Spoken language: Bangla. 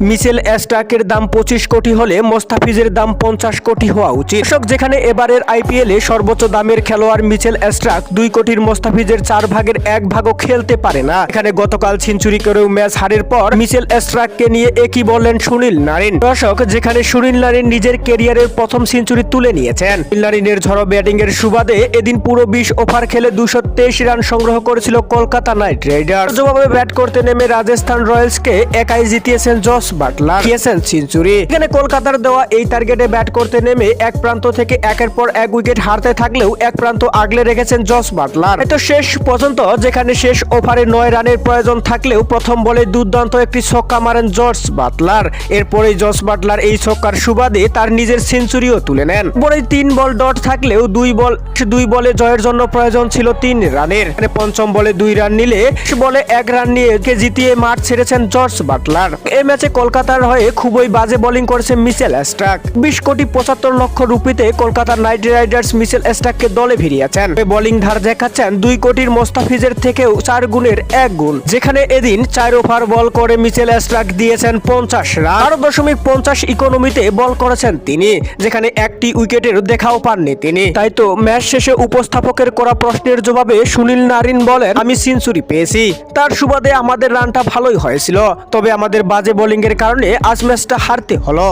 মিচেল স্টার্কের দাম 25 কোটি হলে মোস্তাফিজের দাম 50 কোটি হওয়া উচিত। দর্শক, যেখানে এবারের আইপিএলে সর্বোচ্চ দামের খেলোয়াড় মিচেল স্টার্ক 2 কোটির মোস্তাফিজের 4 ভাগের 1 ভাগও খেলতে পারে না। এখানে গতকাল সেঞ্চুরি করেও ম্যাচ হারের পর মিচেল স্টার্ককে নিয়ে একই বললেন সুনীল নারিন। দর্শক, যেখানে সুনীল নারিন নিজের ক্যারিয়ারের প্রথম সেঞ্চুরি তুলে নিয়েছেন। সুনীল নারিনের ঝড়ো ব্যাটিং এর সুবাদে এদিন পুরো 20 ওভার খেলে 223 রান সংগ্রহ করেছিল কলকাতা নাইট রাইডার্স। জবাবে ব্যাট করতে নেমে রাজস্থান রয়্যালসকে একাই জিতিয়েছেন জস বাটলার, খেয়েছেন সেঞ্চুরি। এখানে কলকাতার দেওয়া এই টার্গেটে ব্যাট করতে নেমে এক প্রান্ত থেকে একের পর এক উইকেট হারতে থাকলেও এক প্রান্ত আগলে রেখেছেন জস বাটলার। তো শেষ পর্যন্ত যেখানে শেষ ওভারে 9 রানের প্রয়োজন থাকলেও প্রথম বলে দুর্দান্ত একটি ছক্কা মারেন জস বাটলার। এরপরেই জস বাটলার এই ছক্কার সুবাদে তার নিজের সেঞ্চুরিও তুলে নেন। পরে 3 বল ডট থাকলেও 2 বলে জয়ের জন্য প্রয়োজন ছিল 3 রানের। পঞ্চম বলে 2 রান নিলে বলে 1 রান নিয়ে জিতিয়ে মাঠ ছেড়েছেন জস বাটলার। এই ম্যাচে কলকাতার হয়ে খুবই বাজে বোলিং করেছে মিচেল স্টার্ক। 20 কোটি 75 লক্ষ রুপিতে কলকাতা নাইট রাইডার্স মিচেল স্টার্ককে দলে ভিড়িয়েছেন। বোলিং ধার দেখাচ্ছেন 2 কোটির মোস্তাফিজের থেকেও 4 গুণের 1 গুণ। যেখানে এদিন 4 ওভার বল করে মিচেল স্টার্ক দিয়েছেন 50 রান। 12.50 ইকোনমিতে বল করেছেন তিনি, যেখানে একটি উইকেটের দেখাও পাননি তিনি। তাই তো ম্যাচ শেষে উপস্থাপকের করা প্রশ্নের জবাবে সুনীল নারিন বলেন, আমি সেঞ্চুরি পেয়েছি, তার সুবাদে আমাদের রানটা ভালোই হয়েছিল, তবে আমাদের বাজে বোলিং এর কারণে আজ ম্যাচটা হারতে হলো।